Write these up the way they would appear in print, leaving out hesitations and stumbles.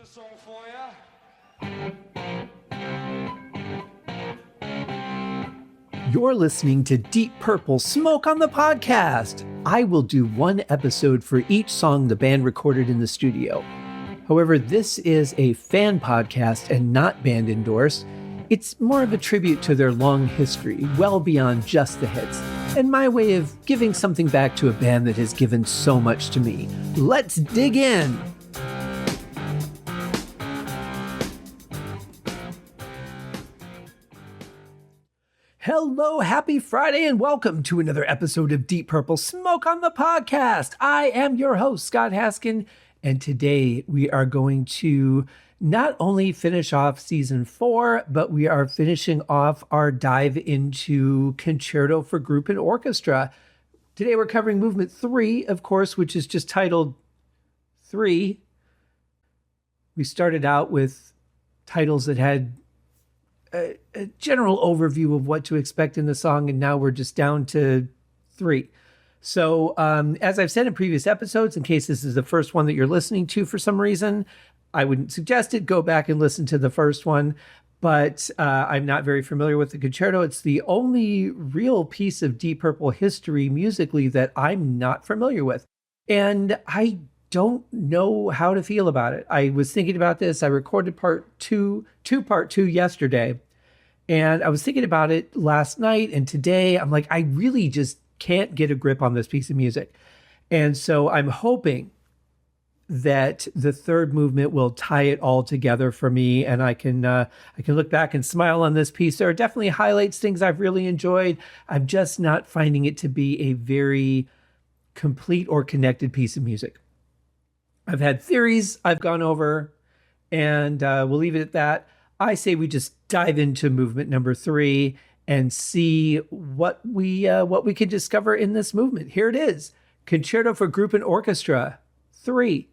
a song for you. You're listening to Deep Purple Smoke on the Podcast. I will do one episode for each song the band recorded in the studio. However, this is a fan podcast and not band endorsed. It's more of a tribute to their long history, well beyond just the hits, and my way of giving something back to a band that has given so much to me. Let's dig in! Hello, happy Friday, and welcome to another episode of Deep Purple Smoke on the Podcast. I am your host, Scott Haskin, and today we are going to not only finish off season 4, but we are finishing off our dive into Concerto for Group and Orchestra. Today we're covering movement 3, of course, which is just titled 3. We started out with titles that had a general overview of what to expect in the song, and now we're just down to 3. So as I've said in previous episodes, in case this is the first one that you're listening to for some reason, I wouldn't suggest it. Go back and listen to the first one. But I'm not very familiar with the Concerto. It's the only real piece of Deep Purple history musically that I'm not familiar with. And I don't know how to feel about it. I was thinking about this. I recorded part 2 yesterday. And I was thinking about it last night and today. I'm like, I really just can't get a grip on this piece of music. And so I'm hoping that the third movement will tie it all together for me, and I can look back and smile on this piece. There are definitely highlights, things I've really enjoyed. I'm just not finding it to be a very complete or connected piece of music. I've had theories I've gone over, and we'll leave it at that. I say we just dive into movement number 3 and see what we can discover in this movement. Here it is, Concerto for Group and Orchestra 3.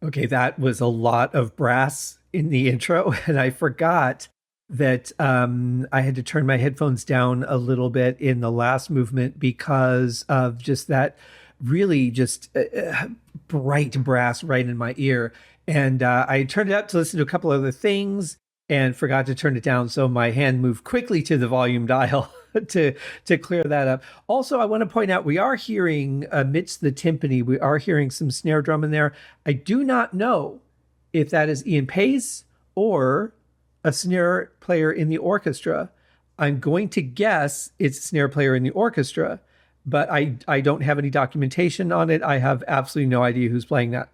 Okay, that was a lot of brass in the intro, and I forgot that I had to turn my headphones down a little bit in the last movement because of just that really just bright brass right in my ear. And I turned it up to listen to a couple other things and forgot to turn it down. So my hand moved quickly to the volume dial to clear that up. Also, I want to point out, we are hearing amidst the timpani, we are hearing some snare drum in there. I do not know if that is Ian Pace or a snare player in the orchestra. I'm going to guess it's a snare player in the orchestra, but I don't have any documentation on it. I have absolutely no idea who's playing that.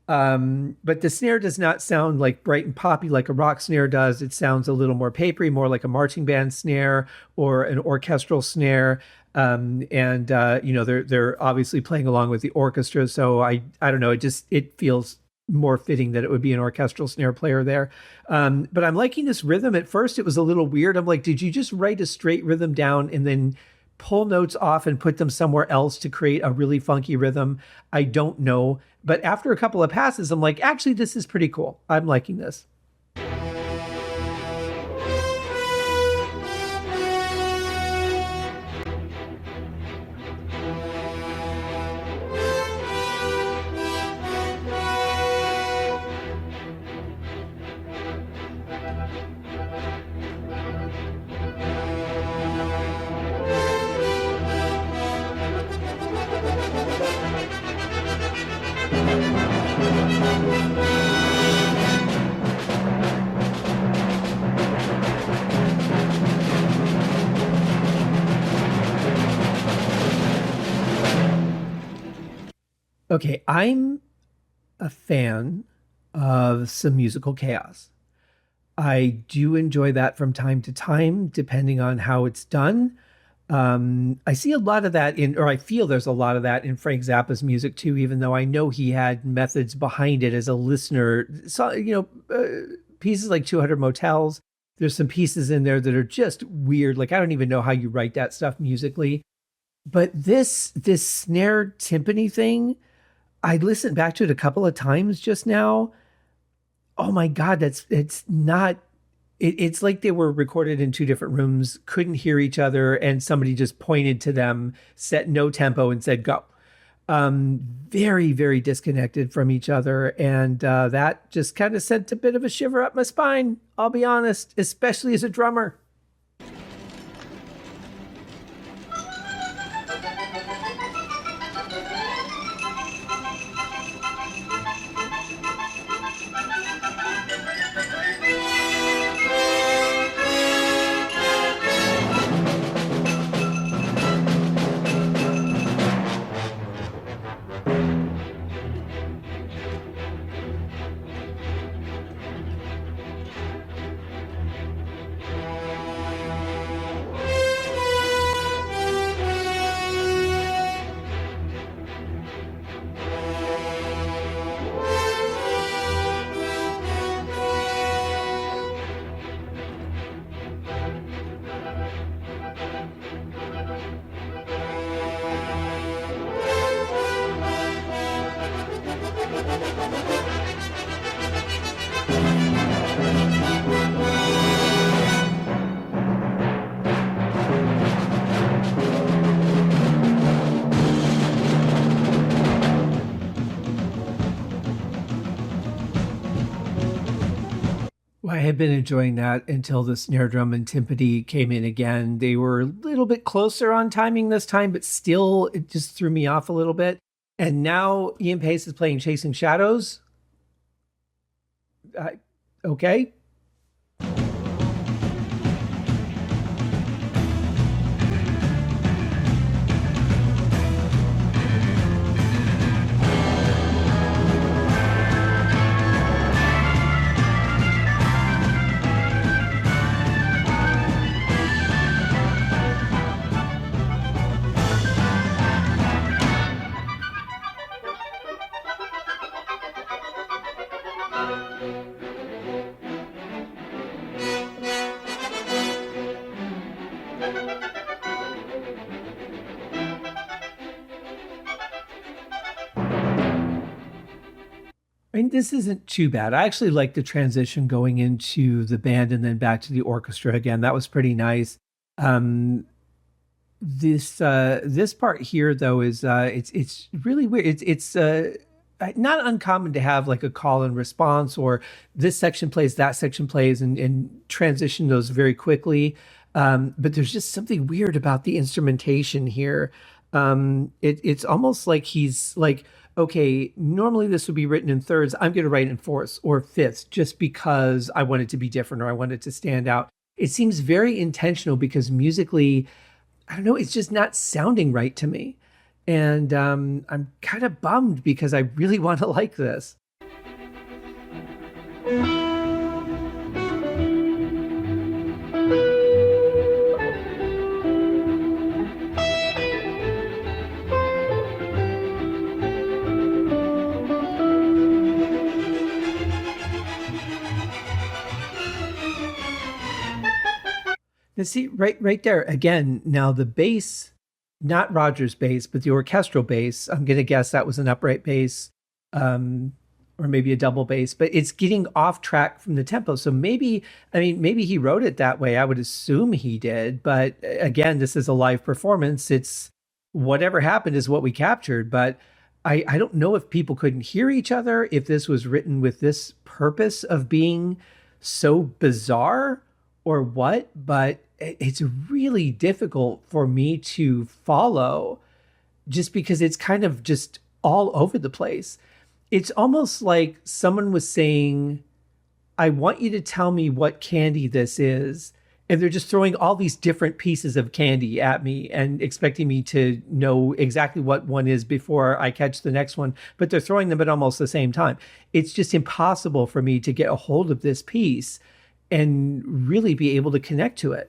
But the snare does not sound like bright and poppy like a rock snare does. It sounds a little more papery, more like a marching band snare or an orchestral snare. They're obviously playing along with the orchestra. So I don't know. It feels more fitting that it would be an orchestral snare player there. But I'm liking this rhythm. At first, it was a little weird. I'm like, did you just write a straight rhythm down and then pull notes off and put them somewhere else to create a really funky rhythm? I don't know. But after a couple of passes, I'm like, actually, this is pretty cool. I'm liking this. Okay, I'm a fan of some musical chaos. I do enjoy that from time to time, depending on how it's done. I see a lot of that or I feel there's a lot of that in Frank Zappa's music too, even though I know he had methods behind it as a listener. So, pieces like 200 Motels, there's some pieces in there that are just weird. Like, I don't even know how you write that stuff musically. But this snare timpani thing, I listened back to it a couple of times just now. Oh my God, that's it's not it's like they were recorded in two different rooms, couldn't hear each other, and somebody just pointed to them, set no tempo, and said go. Very, very disconnected from each other, and that just kind of sent a bit of a shiver up my spine. I'll be honest, especially as a drummer. Well, I had been enjoying that until the snare drum and timpani came in again. They were a little bit closer on timing this time, but still, it just threw me off a little bit. And now Ian Pace is playing Chasing Shadows. I, okay. I mean, this isn't too bad. I actually like the transition going into the band and then back to the orchestra again. That was pretty nice. Um, this part here though is it's really weird. It's not uncommon to have like a call and response or this section plays, that section plays, and transition those very quickly. But there's just something weird about the instrumentation here. It's almost like he's like, okay, normally this would be written in thirds. I'm going to write in fourths or fifths just because I want it to be different or I want it to stand out. It seems very intentional because musically, I don't know, it's just not sounding right to me. And I'm kind of bummed because I really want to like this. Now, see, right there again. Now the bass, not Roger's bass, but the orchestral bass. I'm gonna guess that was an upright bass, um, or maybe a double bass. But it's getting off track from the tempo. So maybe, I mean, maybe he wrote it that way. I would assume he did. But again, this is a live performance. It's whatever happened is what we captured. But I don't know if people couldn't hear each other, if this was written with this purpose of being so bizarre or what, but it's really difficult for me to follow just because it's kind of just all over the place. It's almost like someone was saying, I want you to tell me what candy this is. And they're just throwing all these different pieces of candy at me and expecting me to know exactly what one is before I catch the next one. But they're throwing them at almost the same time. It's just impossible for me to get a hold of this piece and really be able to connect to it.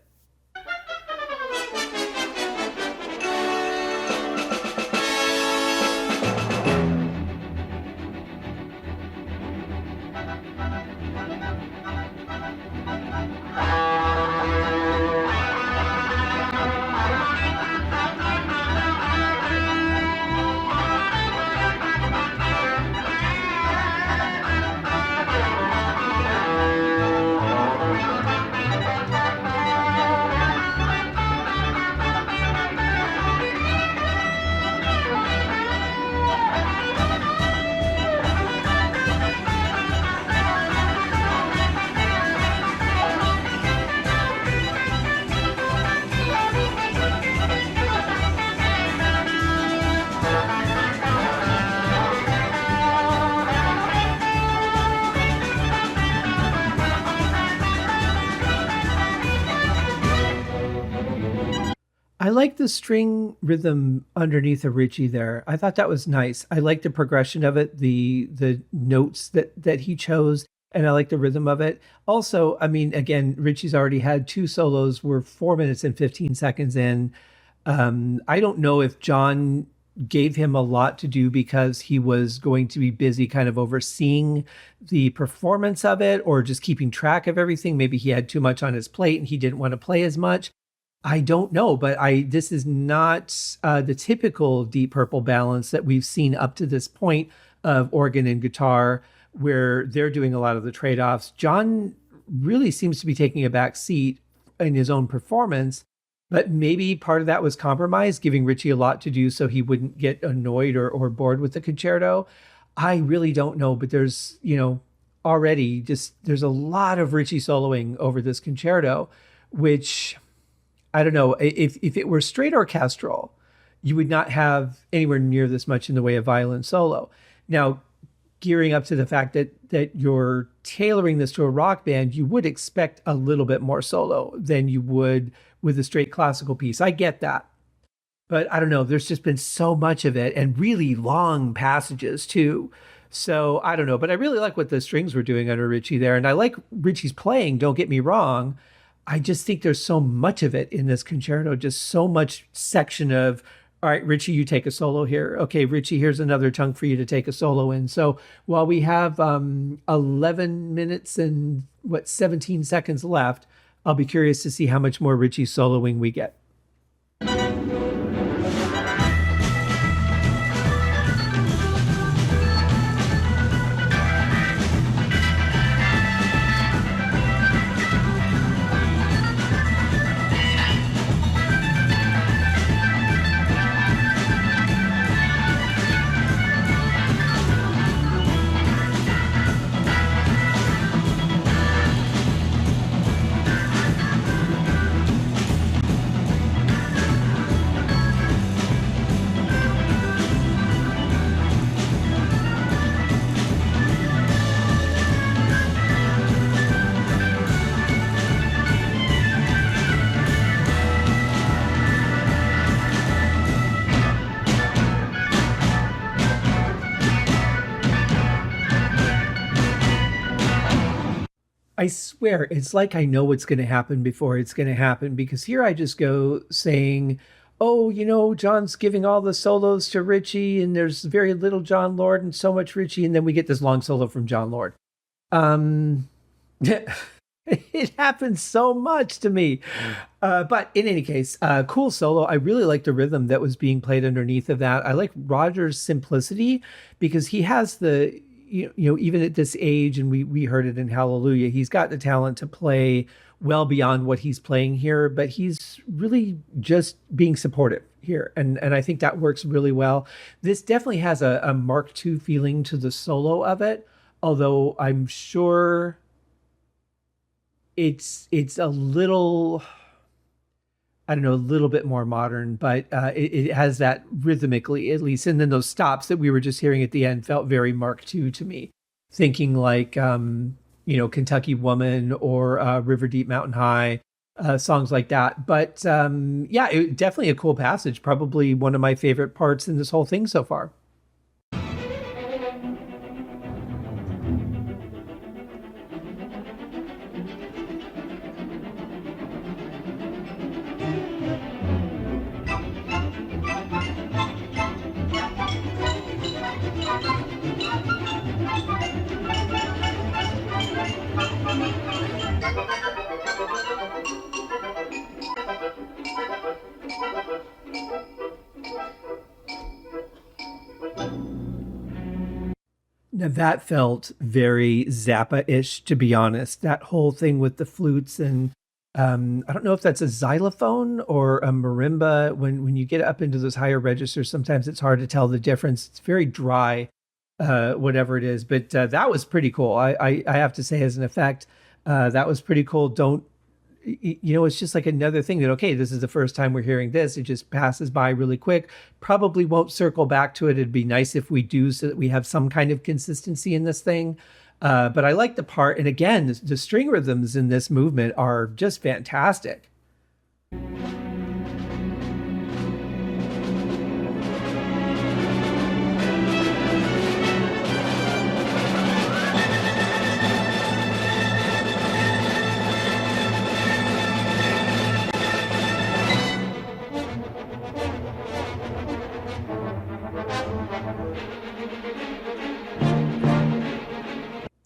I like the string rhythm underneath of Richie there. I thought that was nice. I like the progression of it, the notes that he chose, and I like the rhythm of it. Also, I mean, again, Richie's already had two solos. We're 4 minutes and 15 seconds in. I don't know if John gave him a lot to do because he was going to be busy kind of overseeing the performance of it or just keeping track of everything. Maybe he had too much on his plate and he didn't want to play as much. I don't know, but I this is not the typical Deep Purple balance that we've seen up to this point of organ and guitar, where they're doing a lot of the trade-offs. John really seems to be taking a back seat in his own performance, but maybe part of that was compromise, giving Richie a lot to do so he wouldn't get annoyed or bored with the concerto. I really don't know, but there's, already just there's a lot of Richie soloing over this concerto, which I don't know, if it were straight orchestral, you would not have anywhere near this much in the way of violin solo. Now, gearing up to the fact that you're tailoring this to a rock band, you would expect a little bit more solo than you would with a straight classical piece. I get that. But I don't know, there's just been so much of it and really long passages too. So I don't know, but I really like what the strings were doing under Richie there. And I like Richie's playing, don't get me wrong. I just think there's so much of it in this concerto, just so much section of, all right, Richie, you take a solo here. Okay, Richie, here's another chunk for you to take a solo in. So while we have 11 minutes and 17 seconds left, I'll be curious to see how much more Richie soloing we get. I swear, it's like I know what's going to happen before it's going to happen because here I just go saying, oh, John's giving all the solos to Richie and there's very little John Lord and so much Richie. And then we get this long solo from John Lord. It happens so much to me. But in any case, cool solo. I really like the rhythm that was being played underneath of that. I like Roger's simplicity because he has even at this age, and we heard it in Hallelujah, he's got the talent to play well beyond what he's playing here, but he's really just being supportive here. And I think that works really well. This definitely has a Mark II feeling to the solo of it, although I'm sure it's a little, I don't know, a little bit more modern, but it has that rhythmically, at least. And then those stops that we were just hearing at the end felt very Mark II to me, thinking like, Kentucky Woman or River Deep Mountain High, songs like that. But definitely a cool passage, probably one of my favorite parts in this whole thing so far. Now that felt very Zappa-ish, to be honest. That whole thing with the flutes and I don't know if that's a xylophone or a marimba. When you get up into those higher registers, sometimes it's hard to tell the difference. It's very dry, whatever it is. But that was pretty cool. I have to say, as an effect, that was pretty cool. It's just like another thing that, okay, this is the first time we're hearing this. It just passes by really quick. Probably won't circle back to it. It'd be nice if we do so that we have some kind of consistency in this thing. But I like the part. And again, the string rhythms in this movement are just fantastic.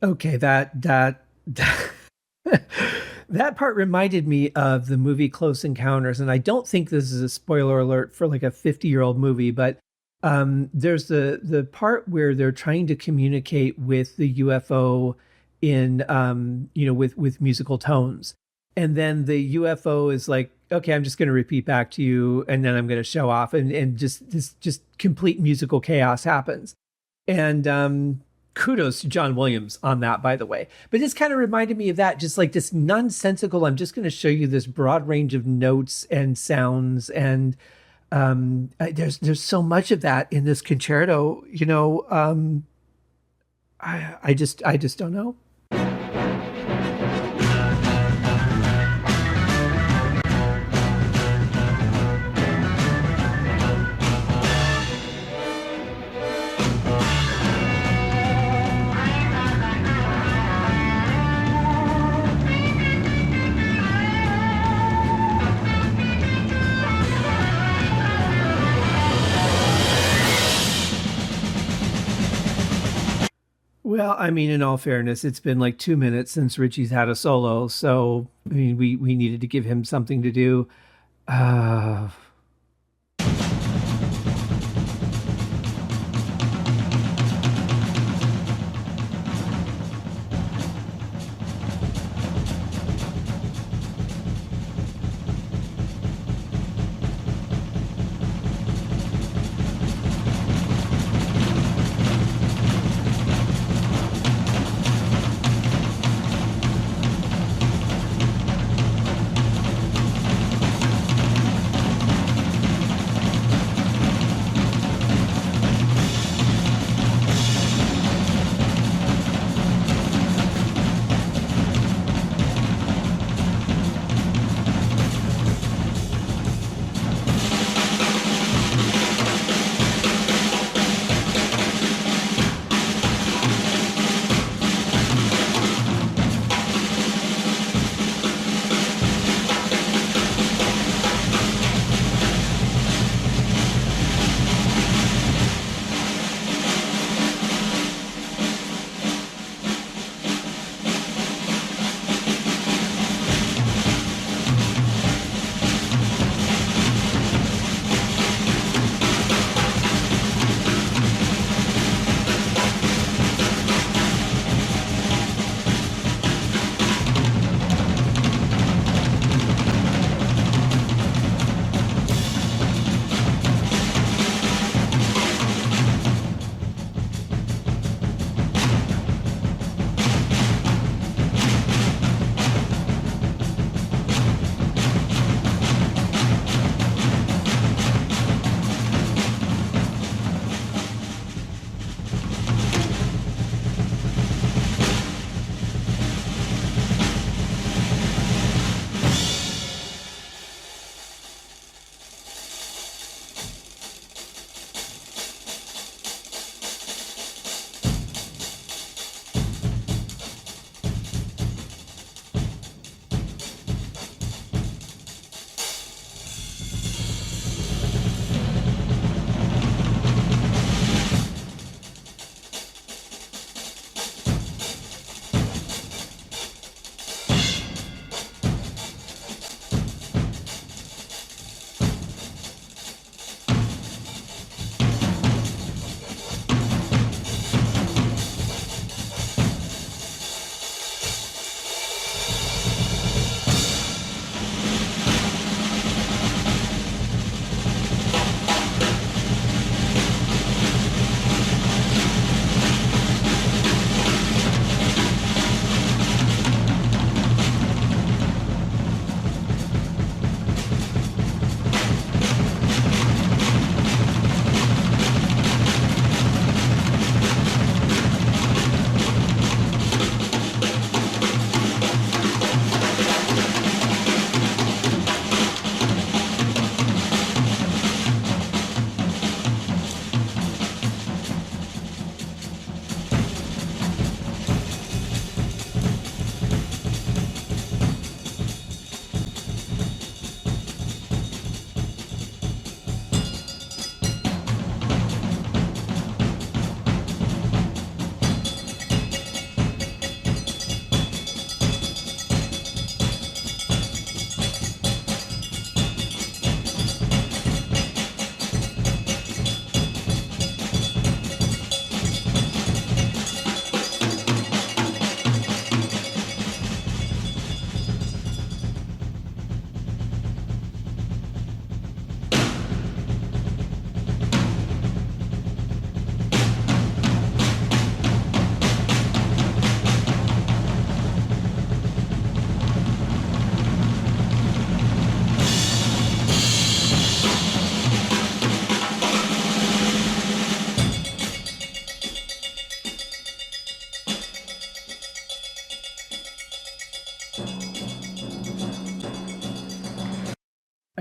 Okay, that that part reminded me of the movie Close Encounters, and I don't think this is a spoiler alert for like a 50-year-old movie, but there's the part where they're trying to communicate with the UFO in with musical tones, and then the UFO is like, okay, I'm just going to repeat back to you, and then I'm going to show off, and just this just complete musical chaos happens, and kudos to John Williams on that, by the way. But this kind of reminded me of that, just like this nonsensical. I'm just going to show you this broad range of notes and sounds, and there's so much of that in this concerto. I just don't know. Well, I mean, in all fairness, it's been like 2 minutes since Richie's had a solo, so I mean, we needed to give him something to do. Uh,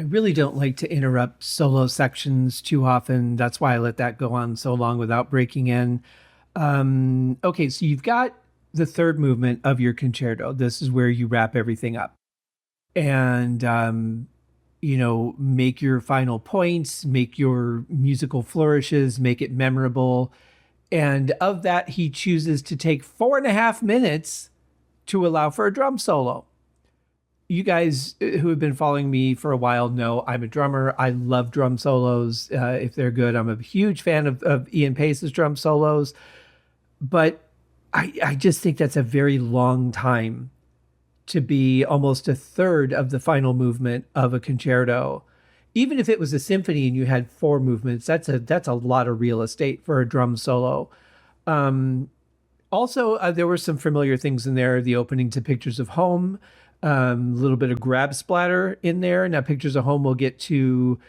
really don't like to interrupt solo sections too often. That's why I let that go on so long without breaking in. Okay, so you've got the third movement of your concerto. This is where you wrap everything up and, make your final points, make your musical flourishes, make it memorable. And of that, he chooses to take 4.5 minutes to allow for a drum solo. You guys who have been following me for a while know I'm a drummer. I love drum solos. If they're good, I'm a huge fan of Ian Paice's drum solos. But I just think that's a very long time to be almost a third of the final movement of a concerto. Even if it was a symphony and you had 4 movements, that's a lot of real estate for a drum solo. Also, there were some familiar things in there. The opening to Pictures of Home, a little bit of grab splatter in there. Now, Pictures of Home we'll get to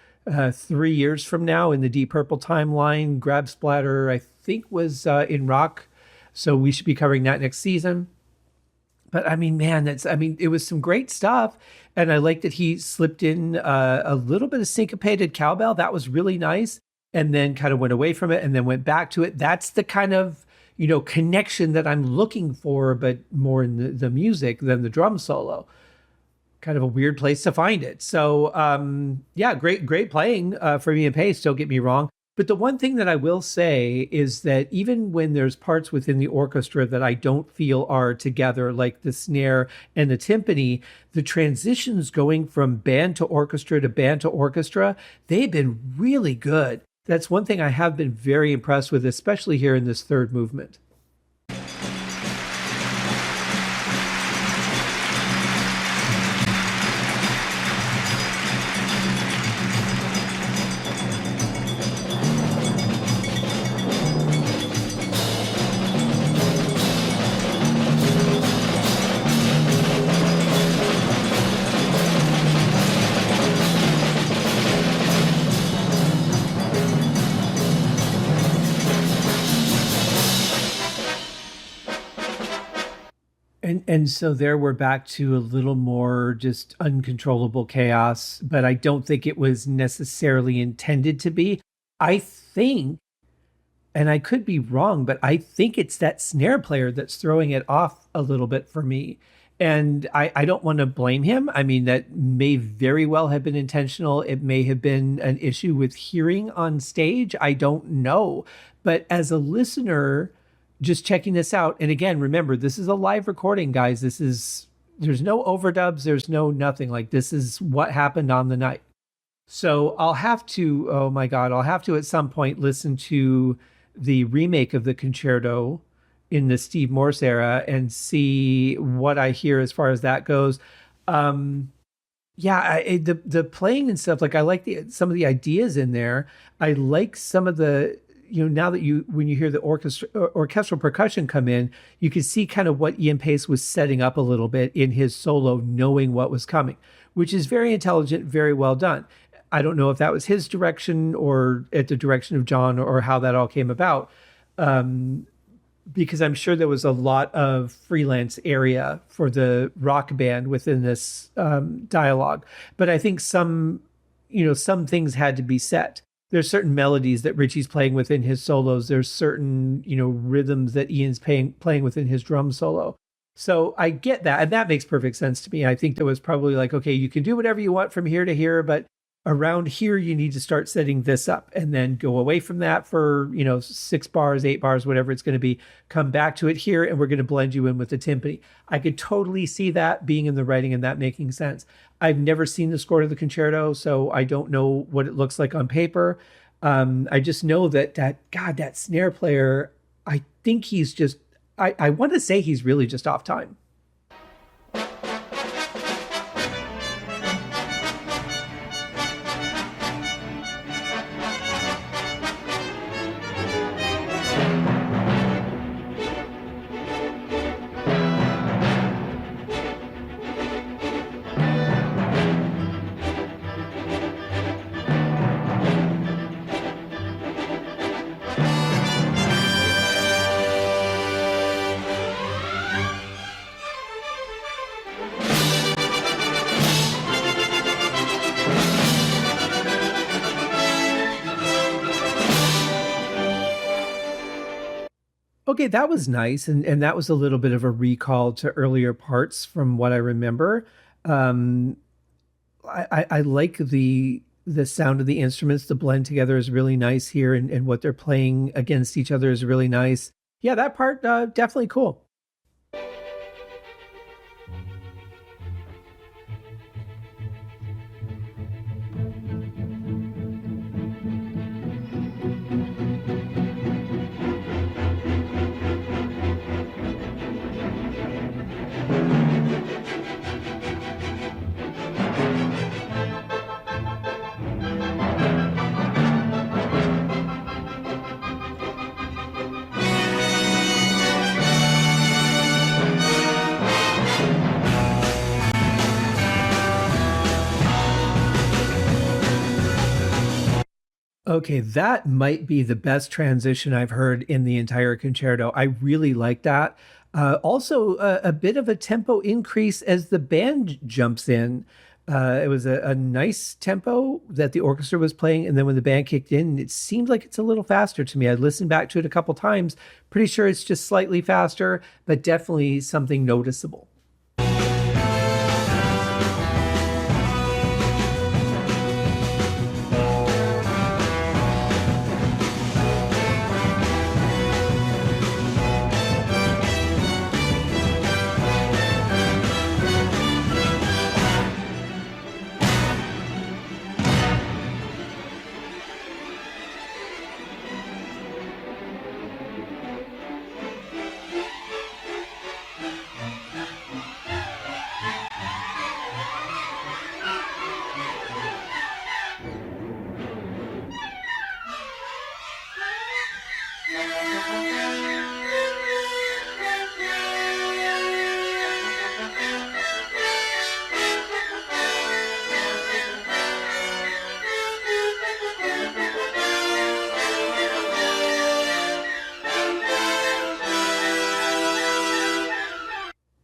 3 years from now in the Deep Purple timeline. Grab splatter, I think, was in rock, so we should be covering that next season. But I mean, man, it was some great stuff. And I like that he slipped in a little bit of syncopated cowbell. That was really nice. And then kind of went away from it and then went back to it. That's the kind of, connection that I'm looking for, but more in the music than the drum solo. Kind of a weird place to find it. So, yeah, great playing for Ian Paice, don't get me wrong. But the one thing that I will say is that even when there's parts within the orchestra that I don't feel are together, like the snare and the timpani, the transitions going from band to orchestra, they've been really good. That's one thing I have been very impressed with, especially here in this third movement. And so there we're back to a little more just uncontrollable chaos, but I don't think it was necessarily intended to be. I think, and I could be wrong, but I think it's that snare player that's throwing it off a little bit for me. And I don't want to blame him. I mean, that may very well have been intentional. It may have been an issue with hearing on stage. I don't know. But as a listener, just checking this out. And again, remember, this is a live recording, guys. There's no overdubs. There's no nothing. Like, this is what happened on the night. So I'll have to, oh my God, I'll have to at some point listen to the remake of the concerto in the Steve Morse era and see what I hear as far as that goes. The playing and stuff, like, I like some of the ideas in there. I like some of the, now that when you hear the orchestral percussion come in, you can see kind of what Ian Paice was setting up a little bit in his solo, knowing what was coming, which is very intelligent, very well done. I don't know if that was his direction or at the direction of John or how that all came about, because I'm sure there was a lot of freelance area for the rock band within this dialogue. But I think some things had to be set. There's certain melodies that Richie's playing within his solos. There's certain, rhythms that Ian's playing within his drum solo. So I get that. And that makes perfect sense to me. I think there was probably like, okay, you can do whatever you want from here to here, but around here, you need to start setting this up and then go away from that for, 6 bars, 8 bars, whatever it's going to be. Come back to it here, and we're going to blend you in with the timpani. I could totally see that being in the writing and that making sense. I've never seen the score to the concerto, so I don't know what it looks like on paper. I just know that snare player, I think he's just, I want to say he's really just off time. Okay, that was nice, and that was a little bit of a recall to earlier parts from what I remember. Um, I like the sound of the instruments. The blend together is really nice here, and what they're playing against each other is really nice. Yeah, that part definitely cool. Okay, that might be the best transition I've heard in the entire concerto. I really like that. Also, a bit of a tempo increase as the band jumps in. It was a nice tempo that the orchestra was playing, and then when the band kicked in, it seemed like it's a little faster to me. I listened back to it a couple times. Pretty sure it's just slightly faster, but definitely something noticeable.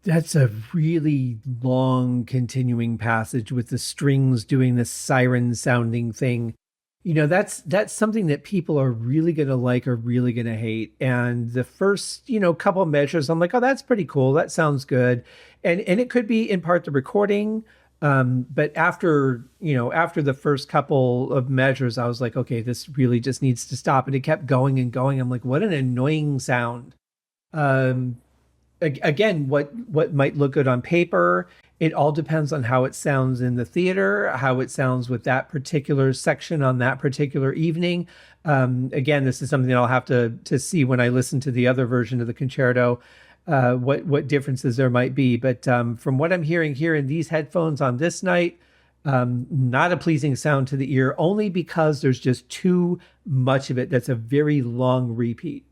That's a really long continuing passage with the strings doing this siren sounding thing. That's something that people are really going to like or really going to hate. And the first, couple measures, I'm like, oh, that's pretty cool. That sounds good. And it could be in part the recording. But after the first couple of measures, I was like, okay, this really just needs to stop. And it kept going and going. I'm like, what an annoying sound. Um, Again, what might look good on paper, it all depends on how it sounds in the theater, how it sounds with that particular section on that particular evening. Again, this is something that I'll have to see when I listen to the other version of the concerto, what differences there might be. But from what I'm hearing here in these headphones on this night, not a pleasing sound to the ear, only because there's just too much of it. That's a very long repeat.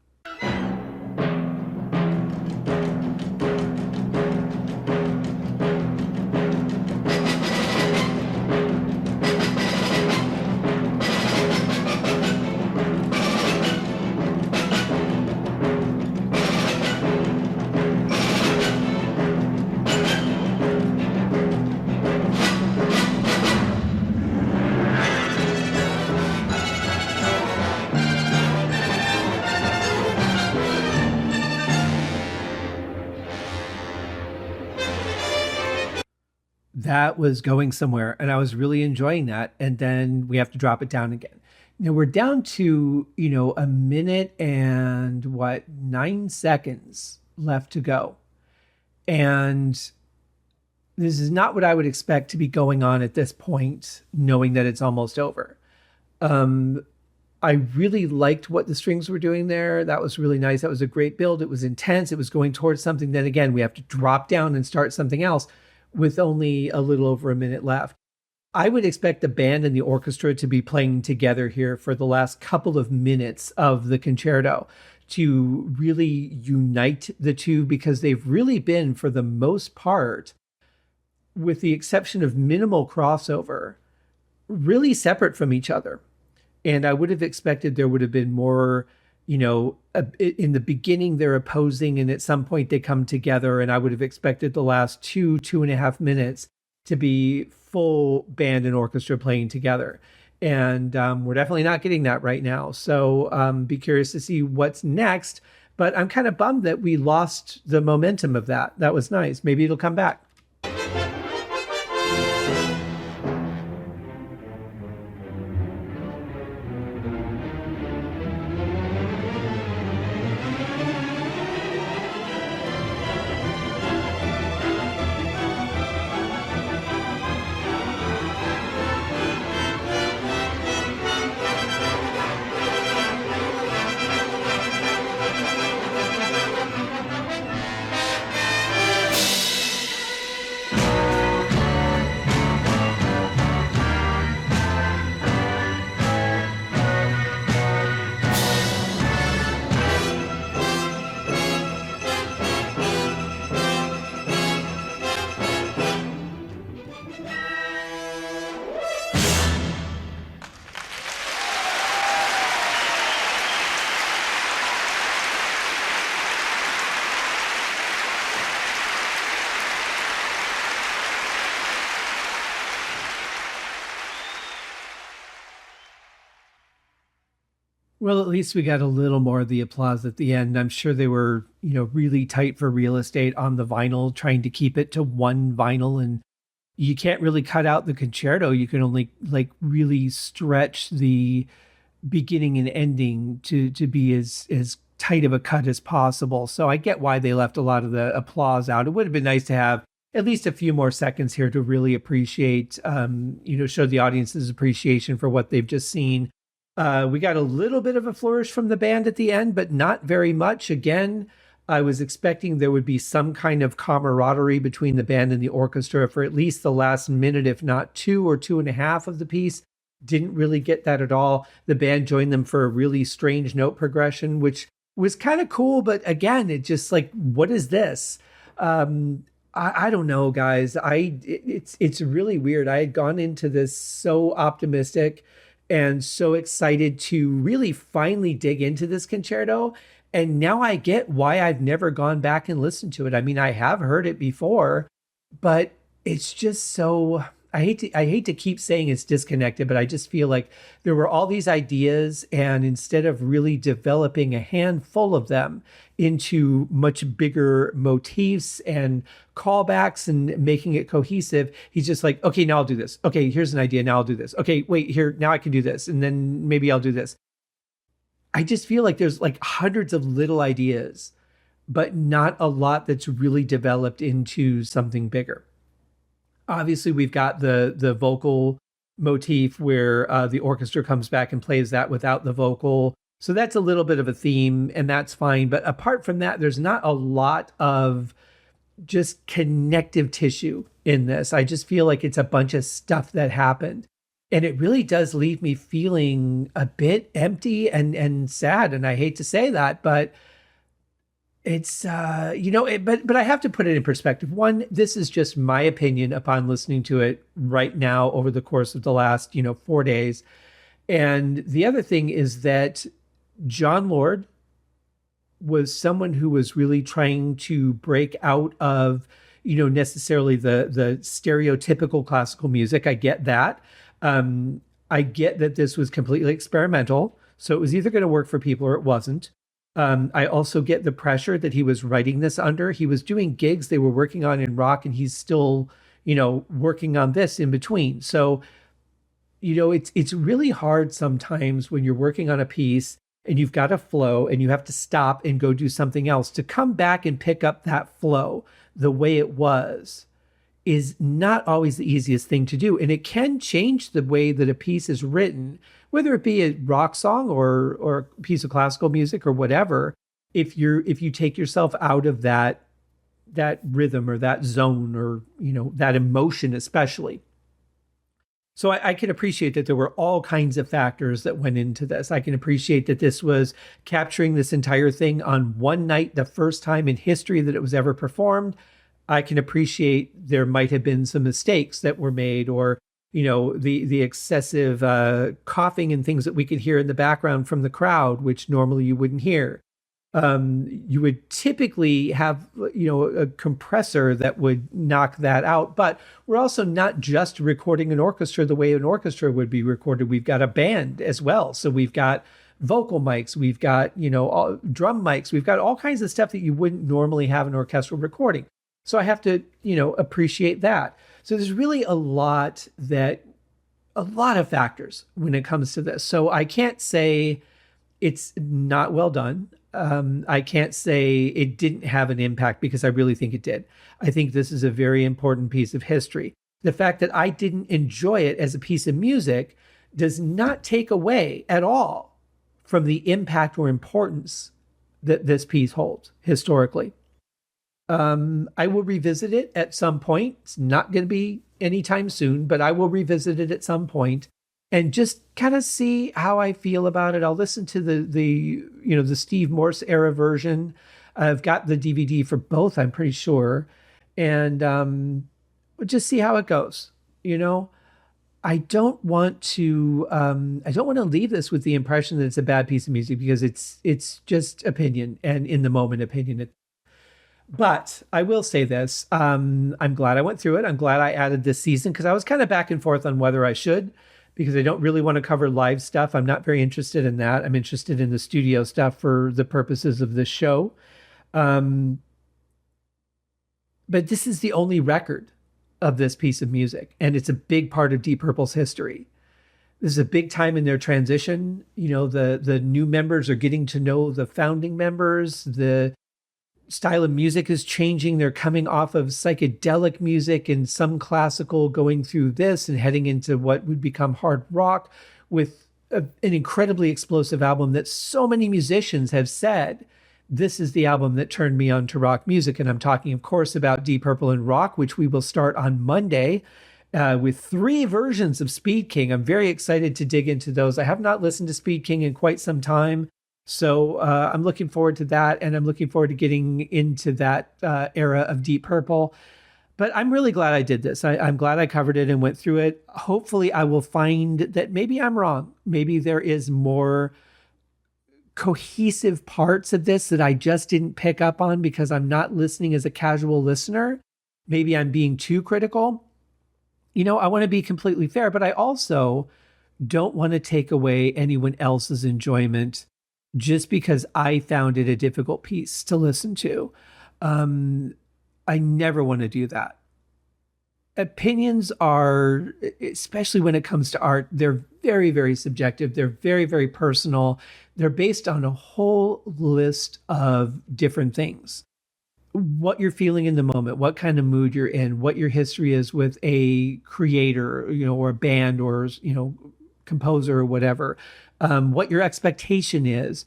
That was going somewhere, and I was really enjoying that. And then we have to drop it down again. Now we're down to, a minute and 9 seconds left to go. And this is not what I would expect to be going on at this point, knowing that it's almost over. Um, I really liked what the strings were doing there. That was really nice. That was a great build. It was intense. It was going towards something. Then again, we have to drop down and start something else with only a little over a minute left. I would expect the band and the orchestra to be playing together here for the last couple of minutes of the concerto to really unite the two, because they've really been, for the most part, with the exception of minimal crossover, really separate from each other. And I would have expected there would have been more, in the beginning, they're opposing, and at some point they come together. And I would have expected the last 2.5 minutes to be full band and orchestra playing together. And we're definitely not getting that right now. So be curious to see what's next. But I'm kind of bummed that we lost the momentum of that. That was nice. Maybe it'll come back. Well, at least we got a little more of the applause at the end. I'm sure they were, really tight for real estate on the vinyl, trying to keep it to one vinyl. And you can't really cut out the concerto. You can only really stretch the beginning and ending to be as tight of a cut as possible. So I get why they left a lot of the applause out. It would have been nice to have at least a few more seconds here to really appreciate, show the audience's appreciation for what they've just seen. We got a little bit of a flourish from the band at the end, but not very much. Again, I was expecting there would be some kind of camaraderie between the band and the orchestra for at least the last minute, if not 2 or 2.5 of the piece. Didn't really get that at all. The band joined them for a really strange note progression, which was kind of cool. But again, it just what is this? I don't know, guys. It's really weird. I had gone into this so optimistic and so excited to really finally dig into this concerto. And now I get why I've never gone back and listened to it. I mean, I have heard it before, but it's just so, I hate to keep saying it's disconnected, but I just feel like there were all these ideas, and instead of really developing a handful of them into much bigger motifs and callbacks and making it cohesive, he's just like, okay, now I'll do this. Okay, here's an idea. Now I'll do this. Okay, wait, here, now I can do this. And then maybe I'll do this. I just feel like there's hundreds of little ideas, but not a lot that's really developed into something bigger. Obviously, we've got the vocal motif where the orchestra comes back and plays that without the vocal. So that's a little bit of a theme, and that's fine. But apart from that, there's not a lot of just connective tissue in this. I just feel like it's a bunch of stuff that happened. And it really does leave me feeling a bit empty and sad. And I hate to say that, but it's, but I have to put it in perspective. One, this is just my opinion upon listening to it right now over the course of the last, 4 days. And the other thing is that John Lord was someone who was really trying to break out of, necessarily the stereotypical classical music. I get that. I get that this was completely experimental. So it was either going to work for people or it wasn't. I also get the pressure that he was writing this under. He was doing gigs they were working on in rock, and he's still, working on this in between. So, it's really hard sometimes when you're working on a piece and you've got a flow and you have to stop and go do something else to come back and pick up that flow the way it was is not always the easiest thing to do. And it can change the way that a piece is written, whether it be a rock song or a piece of classical music or whatever. If you take yourself out of that rhythm or that zone or, that emotion, especially. So I can appreciate that there were all kinds of factors that went into this. I can appreciate that this was capturing this entire thing on one night, the first time in history that it was ever performed. I can appreciate there might have been some mistakes that were made, or, the excessive coughing and things that we could hear in the background from the crowd, which normally you wouldn't hear. You would typically have, a compressor that would knock that out. But we're also not just recording an orchestra the way an orchestra would be recorded. We've got a band as well. So we've got vocal mics, we've got, drum mics, we've got all kinds of stuff that you wouldn't normally have in orchestral recording. So I have to, appreciate that. So there's really a lot of factors when it comes to this. So I can't say it's not well done. I can't say it didn't have an impact, because I really think it did. I think this is a very important piece of history. The fact that I didn't enjoy it as a piece of music does not take away at all from the impact or importance that this piece holds historically. I will revisit it at some point. It's not going to be anytime soon, but I will revisit it at some point and just kind of see how I feel about it. I'll listen to the Steve Morse era version. I've got the DVD for both, I'm pretty sure, and just see how it goes. I don't want to leave this with the impression that it's a bad piece of music, because it's just opinion, and in the moment opinion. But I will say this, I'm glad I went through it. I'm glad I added this season, because I was kind of back and forth on whether I should, because I don't really want to cover live stuff. I'm not very interested in that. I'm interested in the studio stuff for the purposes of this show. But this is the only record of this piece of music, and it's a big part of Deep Purple's history. This is a big time in their transition. The new members are getting to know the founding members. The style of music is changing. They're coming off of psychedelic music and some classical, going through this and heading into what would become hard rock, with an incredibly explosive album that so many musicians have said, this is the album that turned me on to rock music. And I'm talking, of course, about Deep Purple and Rock, which we will start on Monday with 3 versions of Speed King. I'm very excited to dig into those. I have not listened to Speed King in quite some time. So I'm looking forward to that, and I'm looking forward to getting into that era of Deep Purple. But I'm really glad I did this. I'm glad I covered it and went through it. Hopefully I will find that maybe I'm wrong. Maybe there is more cohesive parts of this that I just didn't pick up on because I'm not listening as a casual listener. Maybe I'm being too critical. I want to be completely fair, but I also don't want to take away anyone else's enjoyment just because I found it a difficult piece to listen to. I never want to do that. Opinions are, especially when it comes to art, they're very, very subjective. They're very, very personal. They're based on a whole list of different things. What you're feeling in the moment, what kind of mood you're in, what your history is with a creator, or a band, or, composer or whatever, what your expectation is,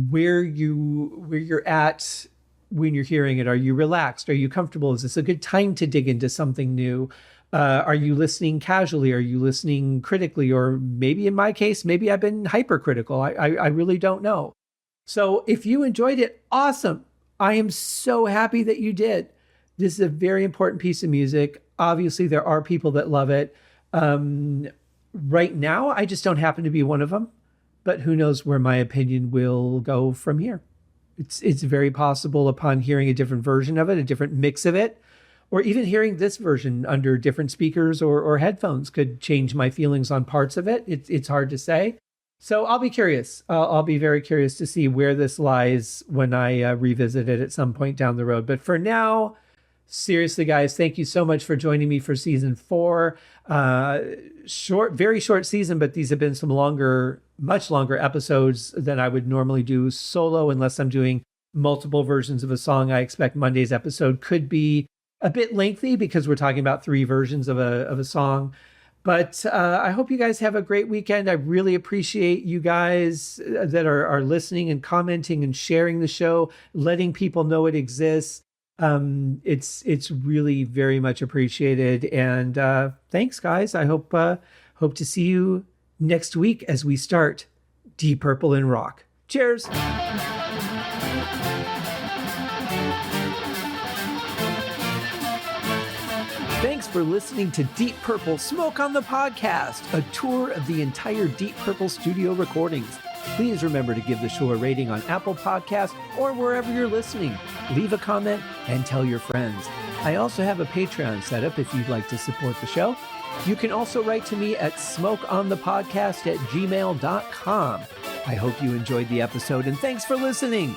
where you're at when you're hearing it. Are you relaxed? Are you comfortable? Is this a good time to dig into something new? Are you listening casually? Are you listening critically? Or maybe in my case, maybe I've been hypercritical. I really don't know. So if you enjoyed it, awesome. I am so happy that you did. This is a very important piece of music. Obviously, there are people that love it. Right now, I just don't happen to be one of them. But who knows where my opinion will go from here. It's very possible, upon hearing a different version of it, a different mix of it, or even hearing this version under different speakers or headphones, could change my feelings on parts of it. It's hard to say. So I'll be curious. I'll be very curious to see where this lies when I revisit it at some point down the road. But for now, seriously, guys, thank you so much for joining me for season 4. Very short season, but these have been some much longer episodes than I would normally do solo, unless I'm doing multiple versions of a song. I expect Monday's episode could be a bit lengthy because we're talking about 3 versions of a song. But I hope you guys have a great weekend. I really appreciate you guys that are listening and commenting and sharing the show, letting people know it exists. It's really very much appreciated. And thanks, guys. I hope to see you next week as we start Deep Purple and Rock. Cheers. Thanks for listening to Deep Purple Smoke on the Podcast, a tour of the entire Deep Purple studio recordings. Please remember to give the show a rating on Apple Podcasts or wherever you're listening. Leave a comment and tell your friends. I also have a Patreon set up if you'd like to support the show. You can also write to me at smokeonthepodcast@gmail.com. I hope you enjoyed the episode, and thanks for listening.